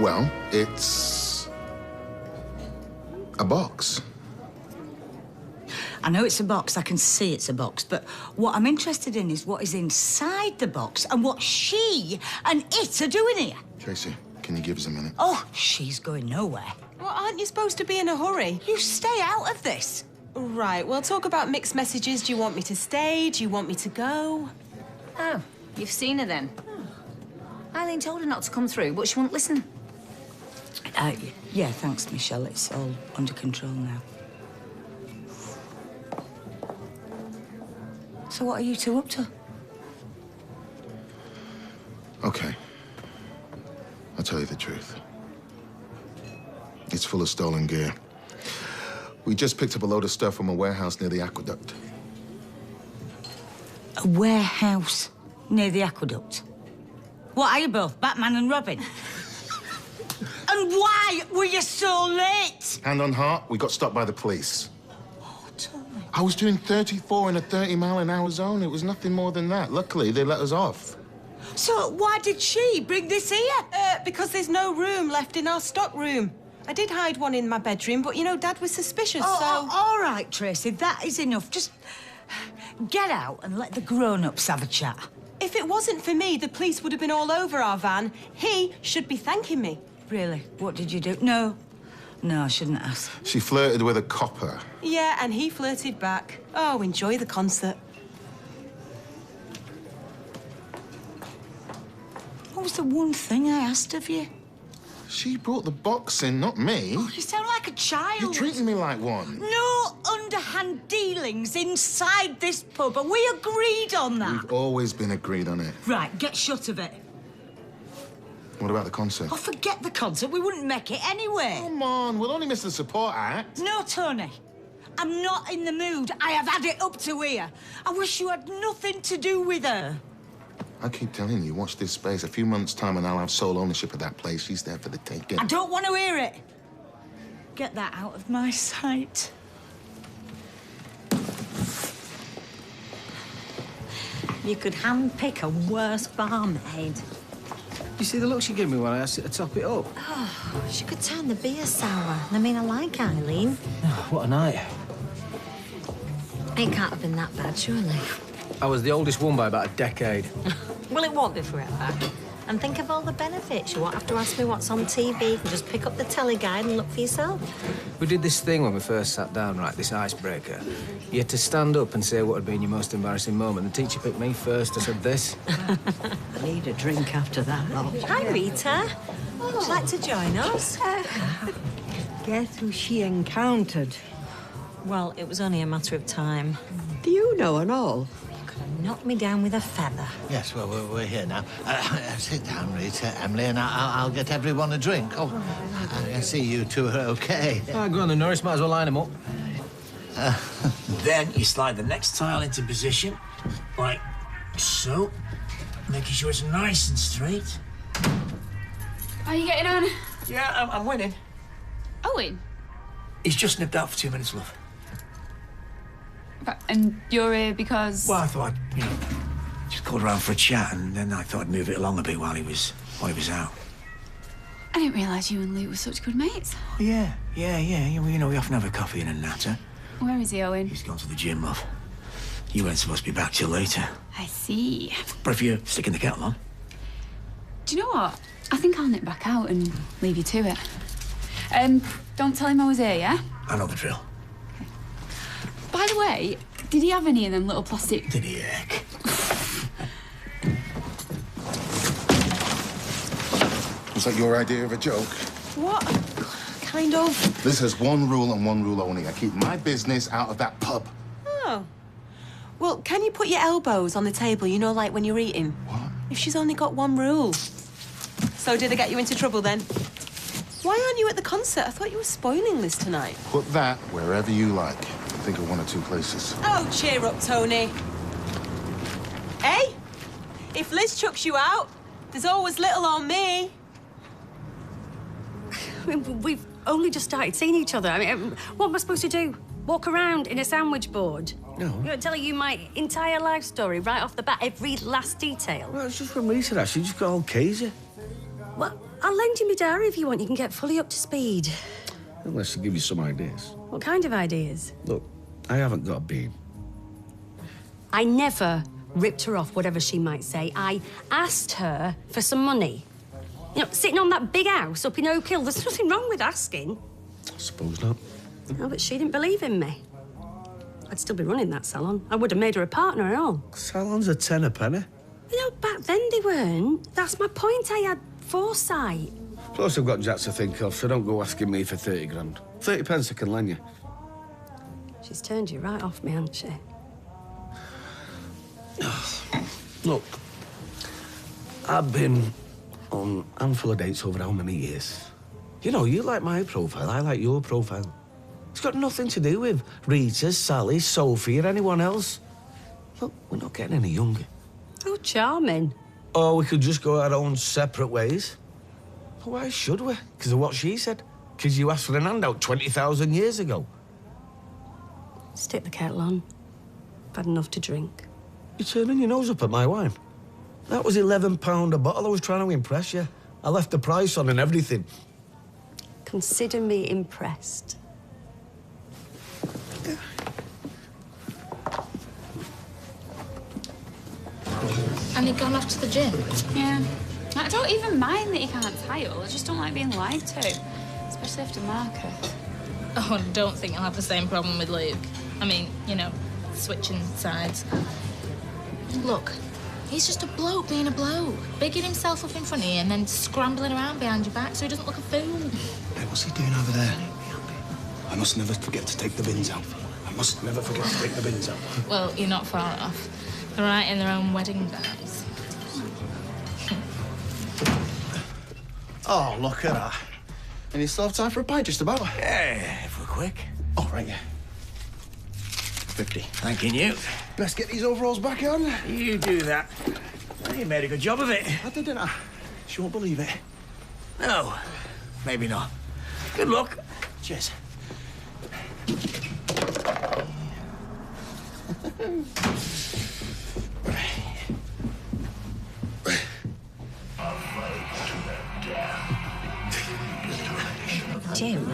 Well, it's a box. I know it's a box, I can see it's a box, but what I'm interested in is what is inside the box and what she and it are doing here. Tracy, can you give us a minute? Oh, she's going nowhere. Well, aren't you supposed to be in a hurry? You stay out of this. Right, well, talk about mixed messages. Do you want me to stay? Do you want me to go? Oh, you've seen her then? Eileen told her not to come through, but she won't listen. Yeah, thanks, Michelle. It's all under control now. So what are you two up to? Okay. I'll tell you the truth. It's full of stolen gear. We just picked up a load of stuff from a warehouse near the aqueduct. A warehouse near the aqueduct? What are you both, Batman and Robin? And why were you so late? Hand on heart, we got stopped by the police. Oh, Tony. I was doing 34 in a 30-mile-an-hour zone. It was nothing more than that. Luckily, they let us off. So why did she bring this here? Because there's no room left in our stock room. I did hide one in my bedroom, but, you know, Dad was suspicious, so... All right, Tracy, that is enough. Just get out and let the grown-ups have a chat. If it wasn't for me, the police would have been all over our van. He should be thanking me. Really? What did you do? No, I shouldn't ask. She flirted with a copper. Yeah, and he flirted back. Oh, enjoy the concert. What was the one thing I asked of you? She brought the box in, not me. Oh, you sound like a child. You're treating me like one. No underhand dealings inside this pub, and we agreed on that. We've always been agreed on it. Right, get shut of it. What about the concert? Oh, forget the concert. We wouldn't make it anyway. Come on, we'll only miss the support act. No, Tony. I'm not in the mood. I have had it up to here. I wish you had nothing to do with her. I keep telling you, watch this space. A few months' time and I'll have sole ownership of that place. She's there for the taking. I don't want to hear it. Get that out of my sight. You could handpick a worse barmaid. You see the look she gave me when I asked her to top it up? Oh, she could turn the beer sour. I mean, I like Eileen. Oh, what a night. It can't have been that bad, surely. I was the oldest one by about a decade. Well, it won't be forever. And think of all the benefits. You won't have to ask me what's on TV. You can just pick up the telly guide and look for yourself. We did this thing when we first sat down, right, this icebreaker. You had to stand up and say what had been your most embarrassing moment. The teacher picked me first. I said this. I need a drink after that lot. Hi, Rita. Would you like to join us? Guess who she encountered? Well, it was only a matter of time. Do you know and all? Knocked me down with a feather. Yes, well, we're here now. Sit down, Rita, Emily, and I'll get everyone a drink. Oh, I see you two are okay. Ah, go on then, Norris. Might as well line them up. Then you slide the next tile into position, like so, making sure it's nice and straight. Are you getting on? Yeah, I'm winning. Owen? He's just nipped out for 2 minutes, love. And you're here because... Well, I thought I'd, just called around for a chat, and then I thought I'd move it along a bit while he was out. I didn't realise you and Luke were such good mates. Oh, yeah. Well, we often have a coffee and a natter. Where is he, Owen? He's gone to the gym, love. You weren't supposed to be back till later. I see. But if you're sticking the kettle on... Do you know what? I think I'll nip back out and leave you to it. Don't tell him I was here, yeah? I know the drill. By the way, did he have any of them little plastic... Did he, heck? Was that your idea of a joke? What? Kind of. This has one rule and one rule only. I keep my business out of that pub. Oh. Well, can you put your elbows on the table, you know, like when you're eating? What? If she's only got one rule. So did I get you into trouble then? Why aren't you at the concert? I thought you were spoiling Liz tonight. Put that wherever you like. Think of one or two places. Oh, cheer up, Tony. Hey, if Liz chucks you out, there's always little on me. I mean, we've only just started seeing each other. I mean, what am I supposed to do? Walk around in a sandwich board? No. You know, telling you my entire life story right off the bat, every last detail. Well, it's just when Rita asked, you just got all crazy. Well, I'll lend you my diary if you want. You can get fully up to speed. Unless to give you some ideas. What kind of ideas? Look, I haven't got a bean. I never ripped her off, whatever she might say. I asked her for some money. You know, sitting on that big house up in Oak Hill, there's nothing wrong with asking. I suppose not. No, but she didn't believe in me. I'd still be running that salon. I would have made her a partner and all. Salons are 10 a penny. You know, back then they weren't. That's my point. I had foresight. Plus, I've got Jack to think of, so don't go asking me for 30 grand. 30 pence I can lend you. She's turned you right off me, hasn't she? Look, I've been on a handful of dates over how many years? You know, you like my profile, I like your profile. It's got nothing to do with Rita, Sally, Sophie, or anyone else. Look, we're not getting any younger. Oh, charming. Or we could just go our own separate ways. But why should we? Because of what she said. Because you asked for an handout 20,000 years ago. Stick the kettle on. I've had enough to drink. You're turning your nose up at my wine. That was £11 a bottle. I was trying to impress you. I left the price on and everything. Consider me impressed. And he'd gone off to the gym? Yeah. I don't even mind that he can't tile. I just don't like being lied to. Especially after Marcus. Oh, and don't think I'll have the same problem with Luke. I mean, you know, switching sides. Look, he's just a bloke being a bloke. Bigging himself up in front of you and then scrambling around behind your back so he doesn't look a fool. Hey, what's he doing over there? I must never forget to take the bins out. I must never forget to take the bins out. Well, you're not far off. They're right in their own wedding vows. Oh, look at that. And you still have time for a pint, just about? Yeah, if we're quick. Oh, right, yeah. 50. Thanking you. Best get these overalls back on. You do that. You made a good job of it. I did, didn't I? She won't believe it. No, maybe not. Good luck. Cheers. Tim.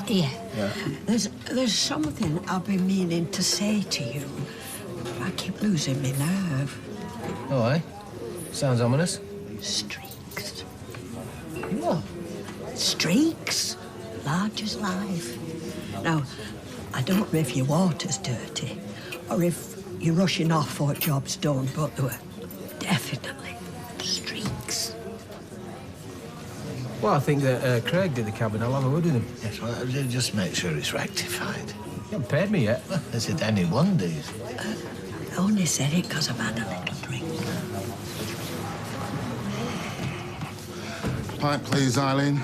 Yeah. There's something I've been meaning to say to you. I keep losing my nerve. Oh, aye? Sounds ominous. Streaks. What? Streaks. Large as life. Now, I don't know if your water's dirty or if you're rushing off for job's done, but there were definitely streaks. Well, I think that Craig did the cabin. I'll have a word with him. Yes, well, just make sure it's rectified. You haven't paid me yet. Is it any wonder? I only said it because I've had a little drink. Pint, please, Eileen.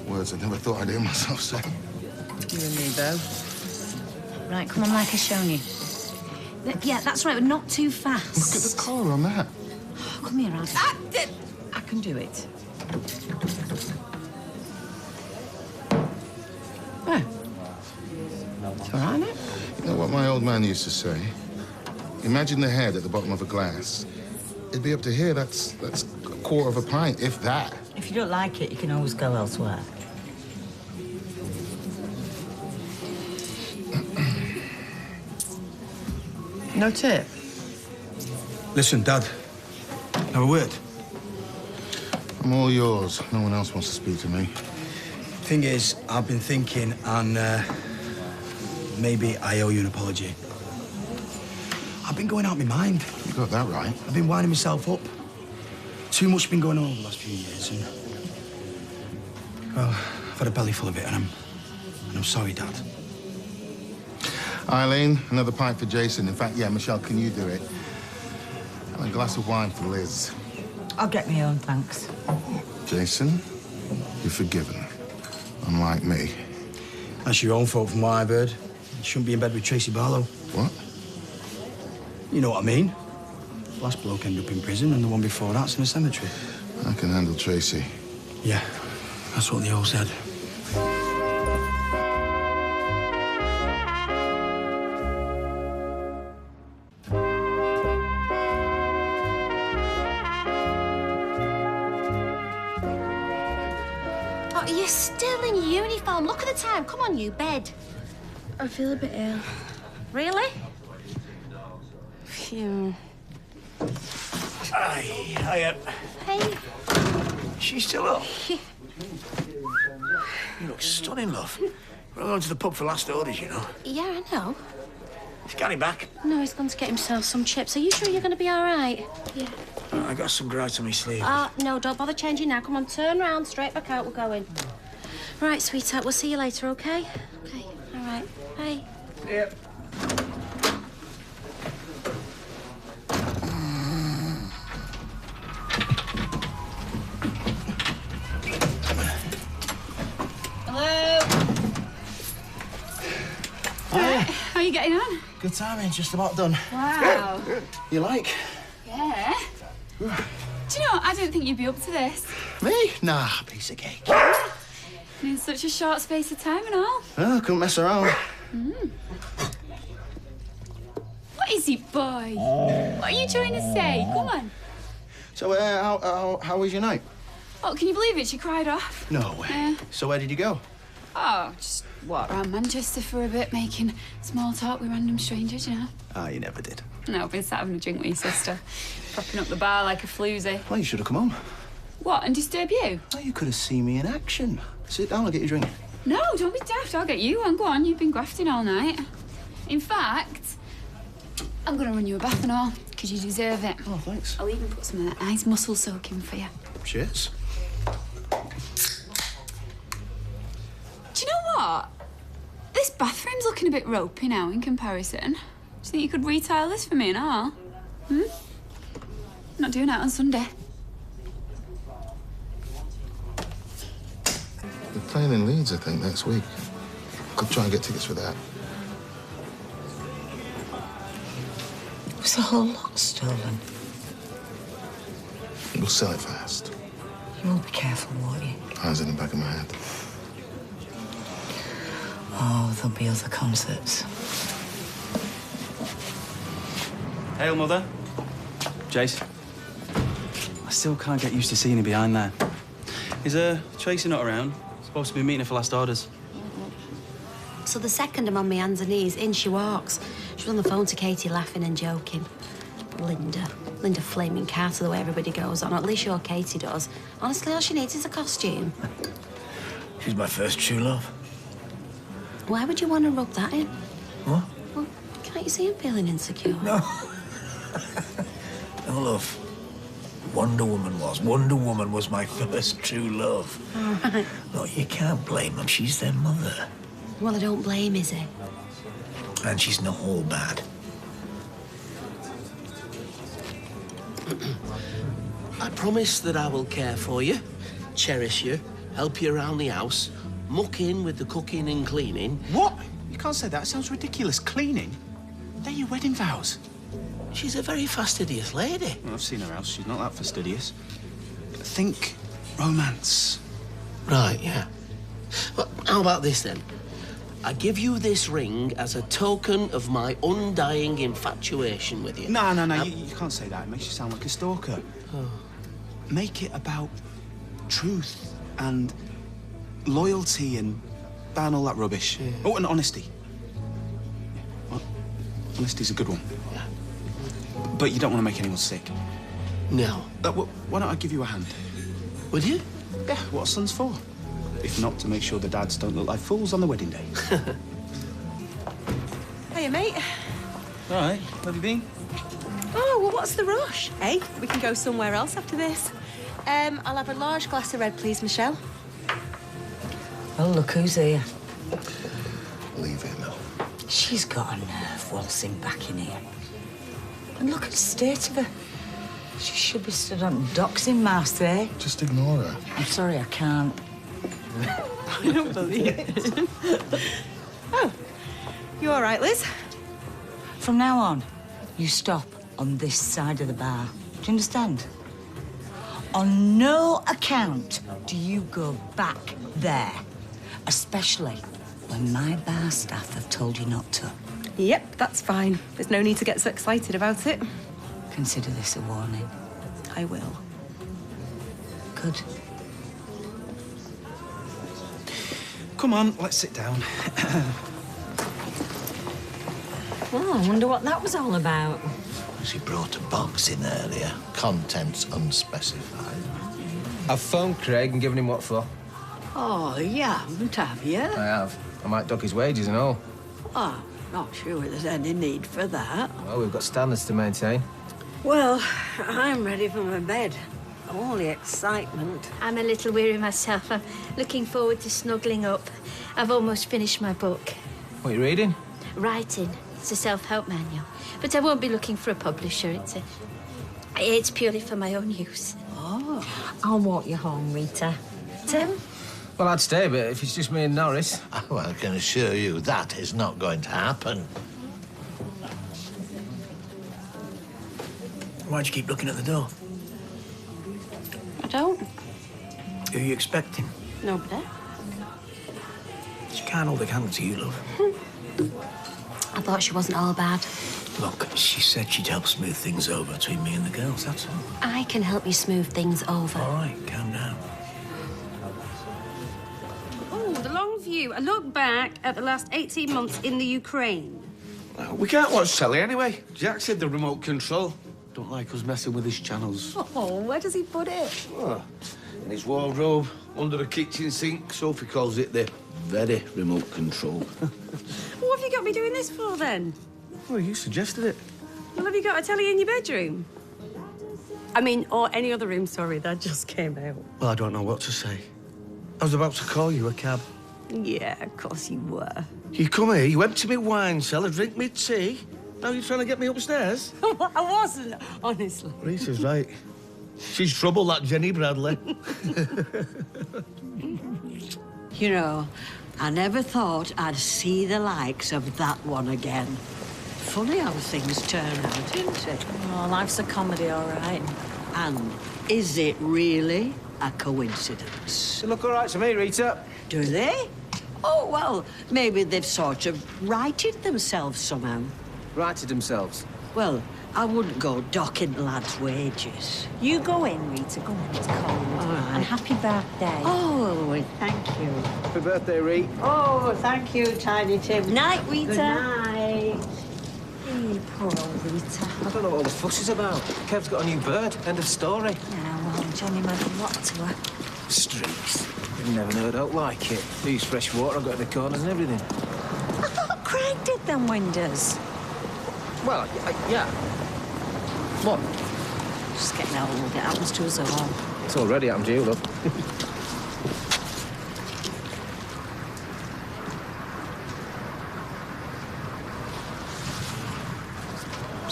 Words I never thought I'd hear myself say. You and me both. Right, come on, like I've shown you. Yeah, that's right, but not too fast. Look at the collar on that. Oh, come here, Ad. I can do it. Well, it's all right, isn't it? You know what my old man used to say? Imagine the head at the bottom of a glass. It'd be up to here. That's a quarter of a pint, if that. If you don't like it, you can always go elsewhere. No tip? Listen, Dad. Have a word. I'm all yours. No one else wants to speak to me. Thing is, I've been thinking, and maybe I owe you an apology. I've been going out my mind. You got that right. I've been winding myself up. Too much been going on over the last few years, and well, I've had a belly full of it, and I'm sorry, Dad. Eileen, another pint for Jason. In fact, yeah, Michelle, can you do it? And a glass of wine for Liz. I'll get my own, thanks. Jason, you're forgiven. Unlike me. That's your own fault from what I've heard. You shouldn't be in bed with Tracy Barlow. What? You know what I mean. The last bloke ended up in prison, and the one before that's in a cemetery. I can handle Tracy. Yeah, that's what they all said. You're still in uniform. Look at the time. Come on, you, bed. I feel a bit ill. Really? Phew. Hey. She's still up. You look stunning, love. We're going to the pub for last orders, you know. Yeah, I know. Is Gary back? No, he's gone to get himself some chips. Are you sure you're going to be all right? Yeah. I got some gripes on my sleeve. No, don't bother changing now. Come on, turn round, straight back out. We're going. Right, sweetheart, we'll see you later, OK? Okay. All right, bye. Yep. Hello. Hiya. How are you getting on? Good timing, just about done. Wow. You like? Yeah. Do you know, I don't think you'd be up to this. Me? Nah, piece of cake. In such a short space of time and all. Oh, couldn't mess around. What is it, boy? What are you trying to say? Come on. So, how was your night? Oh, can you believe it? She cried off. No way. So where did you go? Oh, just walked around Manchester for a bit, making small talk with random strangers, you know. Oh, you never did. No, I've been sat having a drink with your sister, propping up the bar like a floozy. Well, you should have come home. What, and disturb you? Oh, you could have seen me in action. Sit down, I'll get you a drink. No, don't be daft. I'll get you one. Go on, you've been grafting all night. In fact, I'm going to run you a bath and all, because you deserve it. Oh, thanks. I'll even put some of that nice muscle soaking for you. Cheers. Do you know what? This bathroom's looking a bit ropey now in comparison. Do you think you could retile this for me and all? Not doing that on Sunday. They're playing in Leeds, I think, next week. Could try and get tickets for that. Was the whole lot stolen? We'll sell it fast. You will be careful, won't you? Eyes in the back of my head. Oh, there'll be other concerts. Hail, Mother. Jace. I still can't get used to seeing you behind there. Is Tracy not around? Supposed to be meeting her for last orders. So the second I'm on my hands and knees, in she walks. She was on the phone to Katie, laughing and joking. Linda flaming Carter the way everybody goes on. Or at least your Katie does. Honestly, all she needs is a costume. She's my first true love. Why would you want to rub that in? What? Well, can't you see him feeling insecure? No. No, love. Wonder Woman was my first true love. All right. No, you can't blame them. She's their mother. Well, I don't blame Izzy. And she's not all bad. I promise that I will care for you, cherish you, help you around the house, muck in with the cooking and cleaning. What? You can't say that. It sounds ridiculous. Cleaning? They're your wedding vows. She's a very fastidious lady. Well, I've seen her house. She's not that fastidious. Think romance. Right, yeah. Well, how about this, then? I give you this ring as a token of my undying infatuation with you. No, you can't say that. It makes you sound like a stalker. Oh. Make it about truth and loyalty and ban all that rubbish. Yeah. Oh, and honesty. Well, honesty's a good one. Yeah. But you don't want to make anyone sick. No. Why don't I give you a hand? Would you? Yeah, what a son's for. If not, to make sure the dads don't look like fools on the wedding day. Hiya, mate. All right, where have you been? Oh, well, what's the rush? Hey, we can go somewhere else after this. I'll have a large glass of red, please, Michelle. Well, look who's here. Leave it, Mel. She's got a nerve waltzing back in here. And look at the state of her. She should be stood on docks in Marseille. Just ignore her. I'm sorry, I can't. I don't believe it. Oh, you all right, Liz? From now on, you stop on this side of the bar. Do you understand? On no account do you go back there, especially when my bar staff have told you not to. Yep, that's fine. There's no need to get so excited about it. Consider this a warning. I will. Good. come on, let's sit down. Oh, I wonder what that was all about. She brought a box in earlier. Contents unspecified. I've phoned Craig and given him what for. Oh, you haven't, have you? I have. I might duck his wages and all. Oh, not sure there's any need for that. Well, we've got standards to maintain. Well, I'm ready for my bed. Only excitement. I'm a little weary myself. I'm looking forward to snuggling up. I've almost finished my book. What are you reading? Writing. It's a self-help manual. But I won't be looking for a publisher. It's purely for my own use. Oh. I'll walk you home, Rita. Tim? Well, I'd stay, but if it's just me and Norris... Oh, I can assure you that is not going to happen. Why'd you keep looking at the door? I don't. Who are you expecting? Nobody. She can't hold a candle to you, love. I thought she wasn't all bad. Look, she said she'd help smooth things over between me and the girls, that's all. I can help you smooth things over. All right, calm down. Oh, the long view. A look back at the last 18 months in the Ukraine. We can't watch telly anyway. Jack said the remote control. Don't like us messing with his channels. Oh, where does he put it? Oh, in his wardrobe, under the kitchen sink. Sophie calls it the very remote control. What have you got me doing this for, then? Well, you suggested it. Well, have you got a telly in your bedroom? I mean, or any other room, sorry, that just came out. Well, I don't know what to say. I was about to call you a cab. Yeah, of course you were. You come here, you empty me wine cellar, drink me tea. Now you're trying to get me upstairs? I wasn't, honestly. Rita's right. She's trouble, that Jenny Bradley. You know, I never thought I'd see the likes of that one again. Funny how things turn out, isn't it? Oh, life's a comedy, all right. And is it really a coincidence? They look all right to me, Rita. Do they? Oh, well, maybe they've sort of righted themselves somehow. Righted themselves? Well, I wouldn't go docking lads' wages. You go in, Rita. Go on, it's cold. All right. And happy birthday. Oh, thank you. Happy birthday, Rita. Oh, thank you, Tiny Tim. Night, Rita. Good night. Hey, poor old Rita. I don't know what all the fuss is about. Kev's got a new bird. End of story. Yeah, well, Johnny might have what to her. Streaks. I've never heard out like it. They use fresh water, I've got the corners and everything. I thought Craig did them windows. Well, yeah. What? Just getting old. It happens to us all. It's already happened to you, love.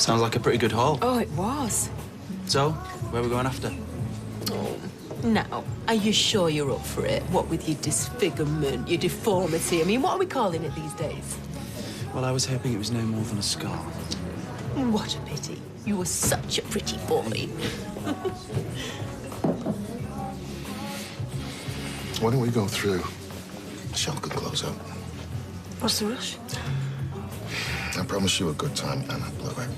Sounds like a pretty good haul. Oh, it was. So, where are we going after? Oh, now, are you sure you're up for it? What with your disfigurement, your deformity? I mean, what are we calling it these days? Well, I was hoping it was no more than a scar. What a pity. You were such a pretty boy. Why don't we go through? Shell could close up. What's the rush? I promise you a good time, Anna Blueheart.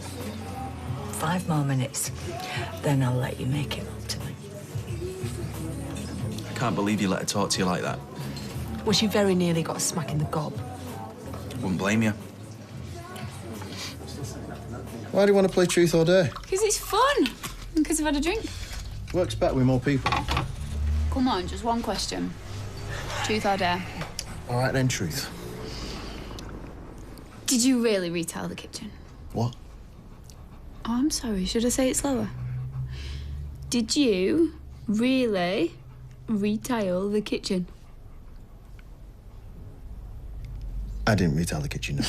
5 more minutes. Then I'll let you make it up to me. I can't believe you let her talk to you like that. Well, she very nearly got a smack in the gob. Wouldn't blame you. Why do you want to play truth or dare? Because it's fun. Because I've had a drink. Works better with more people. Come on, just one question. Truth or dare? All right, then, truth. Did you really retile the kitchen? What? Oh, I'm sorry. Should I say it slower? Did you really retile the kitchen? I didn't retile the kitchen, no.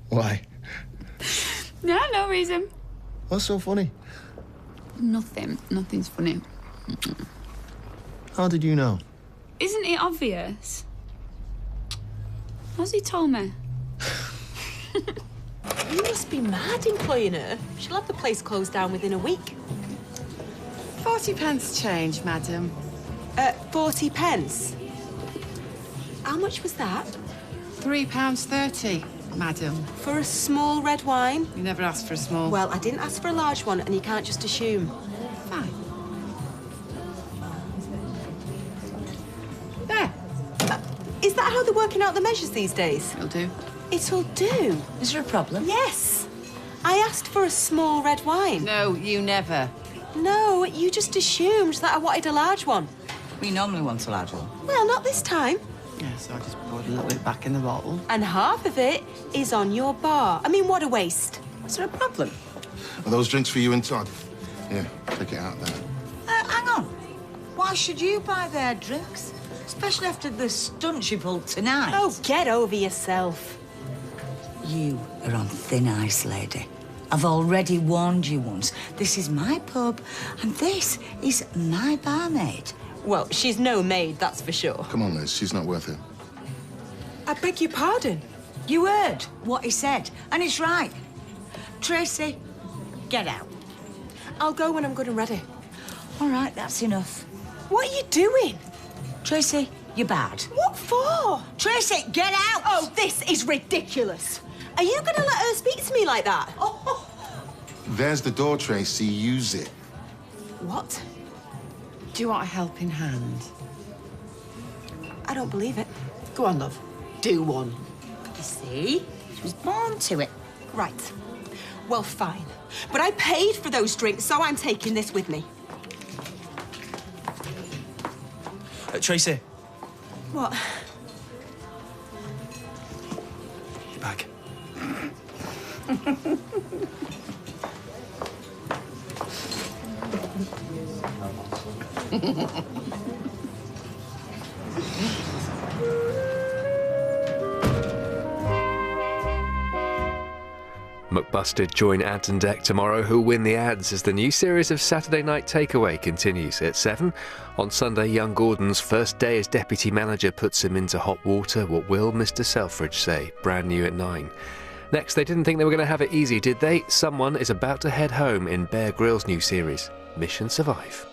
Why? No, no reason. What's so funny? Nothing. Nothing's funny. How did you know? Isn't it obvious? How's he told me? You must be mad employing her. She'll have the place closed down within a week. 40 pence change, madam. 40 pence? How much was that? £3.30, madam. For a small red wine? You never asked for a small. Well, I didn't ask for a large one, and you can't just assume. Fine. There. working out the measures these days? It'll do. It'll do? Is there a problem? Yes. I asked for a small red wine. No, you never. No, you just assumed that I wanted a large one. We normally want a large one. Well, not this time. Yeah, so I just poured a little bit back in the bottle. And half of it is on your bar. I mean, what a waste. Is there a problem? Are those drinks for you and Todd? Yeah, take it out there. Hang on. Why should you buy their drinks? Especially after the stunt you pulled tonight. Oh, get over yourself. You are on thin ice, lady. I've already warned you once. This is my pub, and this is my barmaid. Well, she's no maid, that's for sure. Come on, Liz, she's not worth it. I beg your pardon. You heard what he said, and it's right. Tracy, get out. I'll go when I'm good and ready. All right, that's enough. What are you doing? Tracy, you're bad. What for? Tracy, get out! Oh, this is ridiculous. Are you going to let her speak to me like that? Oh. There's the door, Tracy. Use it. What? Do you want a helping hand? I don't believe it. Go on, love. Do one. You see? She was born to it. Right. Well, fine. But I paid for those drinks, so I'm taking this with me. Tracy, What? your bag. McBusted join Ant and Dec tomorrow. Who'll win the ads as the new series of Saturday Night Takeaway continues at 7. On Sunday, young Gordon's first day as deputy manager puts him into hot water. What will Mr. Selfridge say? Brand new at 9. Next, they didn't think they were going to have it easy, did they? Someone is about to head home in Bear Grylls' new series, Mission Survive.